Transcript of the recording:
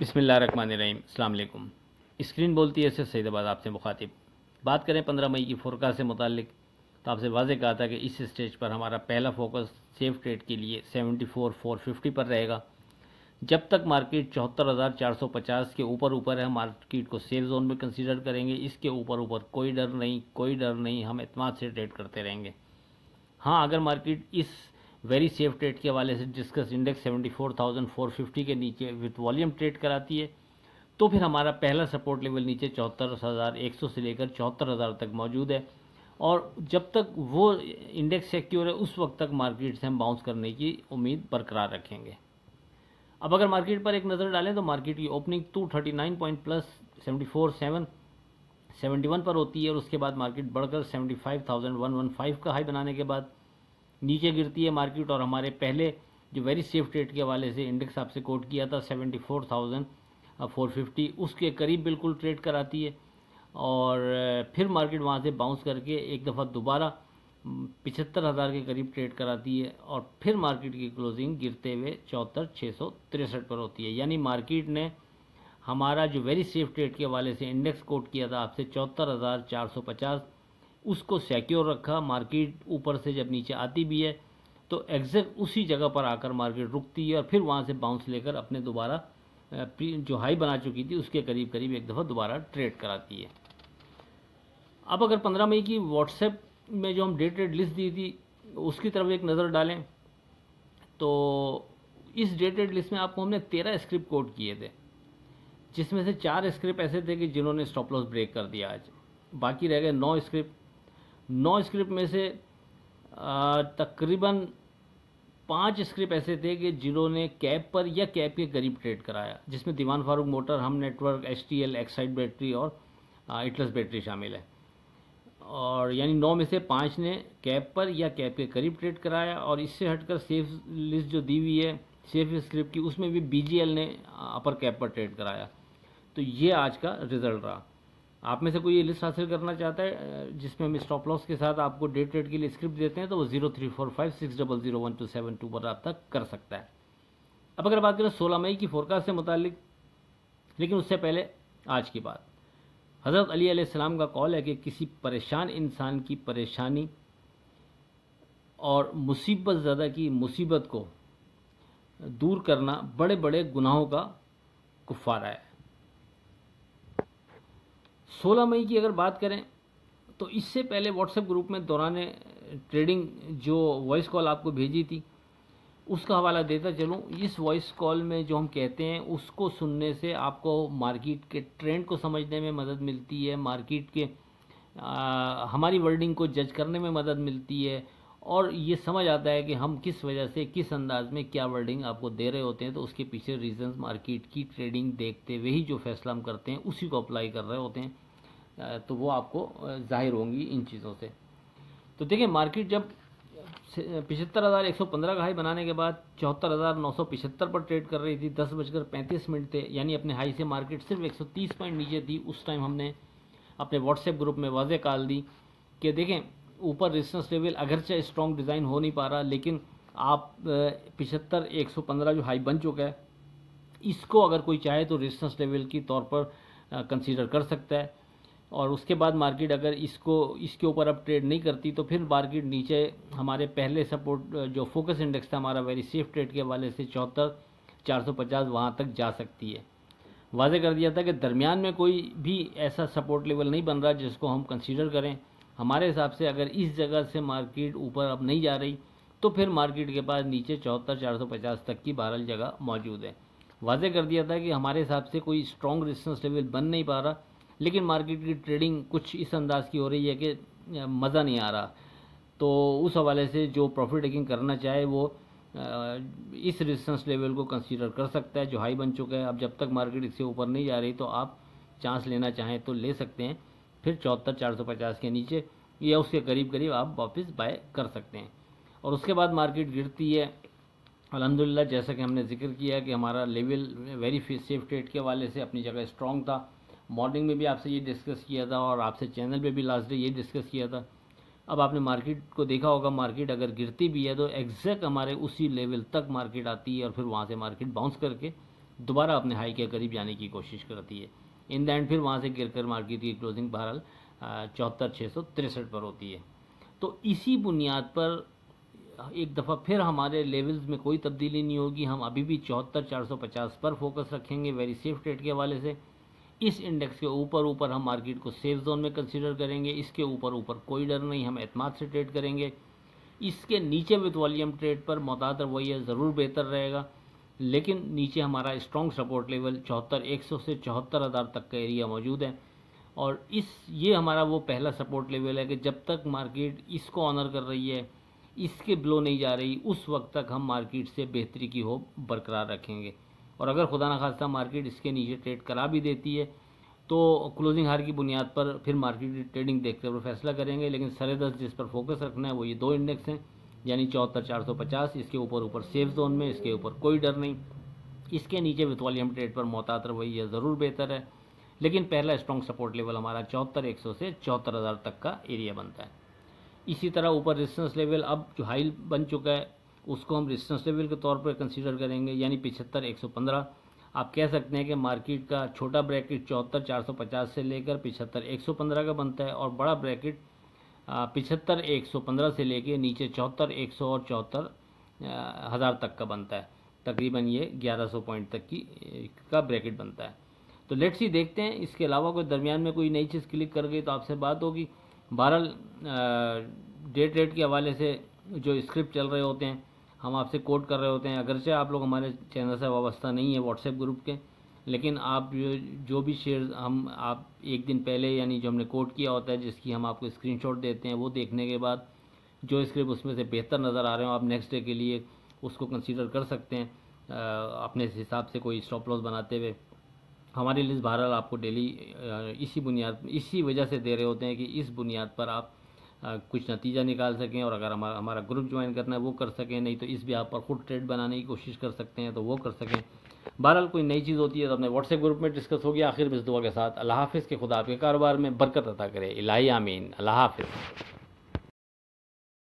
बिस्मिल्लाहिर्रहमानिर्रहीम, अस्सलाम वालेकुम। स्क्रीन बोलती है सैदाबाद आपसे मुखातिब। बात करें 15 मई की फोरकास्ट से मुतालिक, तो आपसे वाज़े कहा था कि इस स्टेज पर हमारा पहला फोकस सेफ ट्रेड के लिए 74,450 पर रहेगा। जब तक मार्केट 74,450 के ऊपर है, मार्केट को सेफ जोन में कंसीडर करेंगे। इसके ऊपर कोई डर नहीं, हम एतमाद से ट्रेड करते रहेंगे। हाँ, अगर मार्केट इस वेरी सेफ ट्रेड के हवाले से डिस्कस इंडेक्स 74,450 के नीचे विथ वॉल्यूम ट्रेड कराती है, तो फिर हमारा पहला सपोर्ट लेवल नीचे 74,100 से लेकर 74,000 तक मौजूद है। और जब तक वो इंडेक्स सिक्योर है, उस वक्त तक मार्केट से हम बाउंस करने की उम्मीद बरकरार रखेंगे। अब अगर मार्केट पर एक नज़र डालें तो मार्केट की ओपनिंग 239 पॉइंट प्लस 74,771 पर होती है और उसके बाद मार्केट बढ़कर 75,115 का हाई बनाने के बाद नीचे गिरती है मार्केट। और हमारे पहले जो वेरी सेफ ट्रेड के हवाले से इंडेक्स आपसे कोट किया था 74,450, उसके करीब बिल्कुल ट्रेड कराती है। और फिर मार्केट वहाँ से बाउंस करके एक दफ़ा दोबारा 75,000 के करीब ट्रेड कराती है और फिर मार्केट की क्लोजिंग गिरते हुए 74,663 पर होती है। यानी मार्केट ने हमारा जो वेरी सेफ ट्रेड के हवाले से इंडेक्स कोट किया था आपसे 74,450, उसको सिक्योर रखा। मार्केट ऊपर से जब नीचे आती भी है तो एग्जैक्ट उसी जगह पर आकर मार्केट रुकती है और फिर वहाँ से बाउंस लेकर अपने दोबारा जो हाई बना चुकी थी उसके करीब एक दफ़ा दोबारा ट्रेड कराती है। अब अगर 15 मई की व्हाट्सएप में जो हम डे ट्रेड लिस्ट दी थी उसकी तरफ एक नज़र डालें तो इस डे ट्रेड लिस्ट में आपको हमने 13 स्क्रिप्ट कोड किए थे, जिसमें से 4 स्क्रिप्ट ऐसे थे कि जिन्होंने स्टॉप लॉस ब्रेक कर दिया। आज बाकी रह गए 9 स्क्रिप्ट। 9 स्क्रिप्ट में से तकरीबन 5 स्क्रिप्ट ऐसे थे कि जिन्होंने कैप पर या कैप के करीब ट्रेड कराया, जिसमें दीवान फारूक मोटर, हम नेटवर्क, HTL, एक्साइड बैटरी और इटलस बैटरी शामिल है। और यानी 9 में से 5 ने कैप पर या कैप के करीब ट्रेड कराया। और इससे हटकर सेफ लिस्ट जो दी हुई है सेफ स्क्रिप्ट की, उसमें भी BGL ने अपर कैप पर ट्रेड कराया। तो ये आज का रिजल्ट रहा। आप में से कोई ये लिस्ट हासिल करना चाहता है जिसमें हम स्टॉप लॉस के साथ आपको डे ट्रेड के लिए स्क्रिप्ट देते हैं, तो वो 0345600127 पर आप तक कर सकता है। अब अगर बात करें 16 मई की फोरकास्ट से मुतालिक, लेकिन उससे पहले आज की बात, हज़रत अली अलैहिस्सलाम का कॉल है कि किसी परेशान इंसान की परेशानी और मुसीबत ज़्यादा की मुसीबत को दूर करना बड़े बड़े गुनाहों का कुफ़ारा है। 16 मई की अगर बात करें तो इससे पहले व्हाट्सएप ग्रुप में दौरान ट्रेडिंग जो वॉइस कॉल आपको भेजी थी उसका हवाला देता चलूँ। इस वॉइस कॉल में जो हम कहते हैं उसको सुनने से आपको मार्केट के ट्रेंड को समझने में मदद मिलती है, मार्केट के हमारी वर्डिंग को जज करने में मदद मिलती है और ये समझ आता है कि हम किस वजह से किस अंदाज में क्या वर्डिंग आपको दे रहे होते हैं। तो उसके पीछे रीजंस मार्केट की ट्रेडिंग देखते हुए ही जो फैसला हम करते हैं उसी को अप्लाई कर रहे होते हैं, तो वो आपको जाहिर होंगी इन चीज़ों से। तो देखिए, मार्केट जब 75,115 का हाई बनाने के बाद 74,975 पर ट्रेड कर रही थी, 10:35 थे, यानी अपने हाई से मार्केट सिर्फ 130 पॉइंट नीचे थी। उस टाइम हमने अपने व्हाट्सएप ग्रुप में वाज़े कॉल दी कि देखें, ऊपर रेजिस्टेंस लेवल अगरचे स्ट्रॉन्ग डिज़ाइन हो नहीं पा रहा, लेकिन आप 75,115 जो हाई बन चुका है इसको अगर कोई चाहे तो रेजिस्टेंस लेवल की तौर पर कंसीडर कर सकता है। और उसके बाद मार्केट अगर इसके ऊपर अब ट्रेड नहीं करती तो फिर मार्केट नीचे हमारे पहले सपोर्ट जो फोकस इंडेक्स था हमारा वेरी सेफ ट्रेड के हवाले से 74,450 वहाँ तक जा सकती है। वाज़े कर दिया था कि दरमियान में कोई भी ऐसा सपोर्ट लेवल नहीं बन रहा जिसको हम कंसीडर करें। हमारे हिसाब से अगर इस जगह से मार्केट ऊपर अब नहीं जा रही तो फिर मार्केट के पास नीचे 74,450 तक की बहरहाल जगह मौजूद है। वाज़े कर दिया था कि हमारे हिसाब से कोई स्ट्रॉन्ग रेजिस्टेंस लेवल बन नहीं पा रहा, लेकिन मार्केट की ट्रेडिंग कुछ इस अंदाज की हो रही है कि मज़ा नहीं आ रहा। तो उस हवाले से जो प्रॉफिट टेकिंग करना चाहे वो इस रेजिस्टेंस लेवल को कंसीडर कर सकता है जो हाई बन चुका है। अब जब तक मार्केट इससे ऊपर नहीं जा रही तो आप चांस लेना चाहें तो ले सकते हैं, फिर 74,450 के नीचे या उसके करीब आप वापस बाय कर सकते हैं। और उसके बाद मार्केट गिरती है अल्हम्दुलिल्लाह, जैसा कि हमने जिक्र किया कि हमारा लेवल वेरी सेफ ट्रेड के हवाले से अपनी जगह स्ट्रॉन्ग था। मॉर्निंग में भी आपसे ये डिस्कस किया था और आपसे चैनल पे भी लास्ट डे ये डिस्कस किया था। अब आपने मार्केट को देखा होगा, मार्केट अगर गिरती भी है तो एग्जैक्ट हमारे उसी लेवल तक मार्केट आती है और फिर वहाँ से मार्केट बाउंस करके दोबारा अपने हाई के करीब जाने की कोशिश करती है। इन द एंड फिर वहाँ से गिरकर मार्केट की क्लोजिंग बहरहाल 74,663 पर होती है। तो इसी बुनियाद पर एक दफ़ा फिर हमारे लेवल्स में कोई तब्दीली नहीं होगी। हम अभी भी 74,450 पर फोकस रखेंगे वेरी सेफ ट्रेड के हवाले से। इस इंडेक्स के ऊपर हम मार्केट को सेफ जोन में कंसीडर करेंगे। इसके ऊपर कोई डर नहीं, हम एतमाद से ट्रेड करेंगे। इसके नीचे विद वॉल्यूम ट्रेड पर मोहतात रवैया ज़रूर बेहतर रहेगा, लेकिन नीचे हमारा स्ट्रॉन्ग सपोर्ट लेवल 74,100 से 74,000 तक का एरिया मौजूद है। और ये हमारा वो पहला सपोर्ट लेवल है कि जब तक मार्केट इसको ऑनर कर रही है, इसके ब्लो नहीं जा रही, उस वक्त तक हम मार्केट से बेहतरी की होप बरकरार रखेंगे। और अगर खुदा न खास्ता मार्केट इसके नीचे ट्रेड करा भी देती है तो क्लोजिंग हार की बुनियाद पर फिर मार्केट की ट्रेडिंग देखते हुए फैसला करेंगे। लेकिन सरेदस्त जिस पर फोकस रखना है वो ये दो इंडेक्स हैं, यानी 74,450, इसके ऊपर सेफ जोन में, इसके ऊपर कोई डर नहीं। इसके नीचे विद वॉल्यूम ट्रेड पर मोहतात रवैया ज़रूर बेहतर है, लेकिन पहला स्ट्रॉन्ग सपोर्ट लेवल हमारा 74,100 से 74,000 तक का एरिया बनता है। इसी तरह ऊपर रेजिस्टेंस लेवल अब जो हाई बन चुका है उसको हम रेजिस्टेंस लेवल के तौर पर कंसीडर करेंगे, यानी 75,115। आप कह सकते हैं कि मार्केट का छोटा ब्रैकेट 74,450 से लेकर 75,115 का बनता है, और बड़ा ब्रैकेट 75,115 से लेकर नीचे 74,100 और 74,000 तक का बनता है। तकरीबन ये 1100 पॉइंट तक का ब्रैकेट बनता है। तो लेट्स सी देखते हैं, इसके अलावा कोई दरमियान में कोई नई चीज़ क्लिक कर गई तो आपसे बात होगी। बहरहाल डे ट्रेड के हवाले से जो स्क्रिप्ट चल रहे होते हैं हम आपसे कोट कर रहे होते हैं। अगरचे आप लोग हमारे चैनल से वाबस्ता नहीं है व्हाट्सएप ग्रुप के, लेकिन आप जो भी शेयर्स आप एक दिन पहले यानी जो हमने कोट किया होता है जिसकी हम आपको स्क्रीनशॉट देते हैं, वो देखने के बाद जो स्क्रिप्ट उसमें से बेहतर नज़र आ रहे हो आप नेक्स्ट डे के लिए उसको कंसीडर कर सकते हैं अपने हिसाब से कोई स्टॉप लॉस बनाते हुए। हमारी लिस्ट बहरहाल आपको डेली इसी वजह से दे रहे होते हैं कि इस बुनियाद पर आप कुछ नतीजा निकाल सकें, और अगर हमारा ग्रुप ज्वाइन करना है वो कर सकें, नहीं तो इस भी आप पर खुद ट्रेड बनाने की कोशिश कर सकते हैं तो वो कर सकें। बहरहाल कोई नई चीज़ होती है तो अपने व्हाट्सएप ग्रुप में डिस्कस होगी। आखिर में इस दुआ के साथ अल्लाह हाफ़िज़ के खुदा आपके कारोबार में बरकत अता करे। इलाही आमीन। अल्लाह हाफ़िज़।